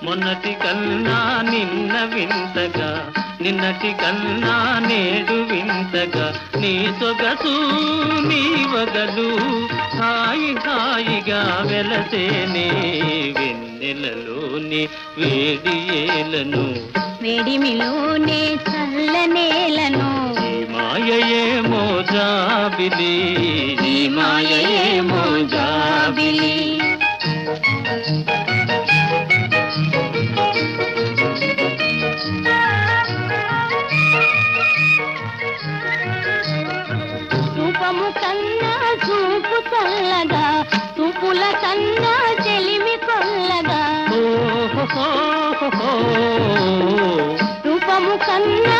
మొన్నటి కన్నా నిన్న వింతగా, నిన్నటి కన్నా నేడు వింతగా, నీ సొగసు నీ వగలు హాయి హాయిగా వెలసేనే వెన్నెలలోని వేడి ఏలను, వేడిమిలోనే చల్లనేలను. ఈ మాయయేమో జాబిలి, ఈ మాయయేమో జాబిలి. రూపము కన్నా చూపు చల్లగా, చూపుల కన్నా చెలిమి కొల్లగా. రూపము కన్నా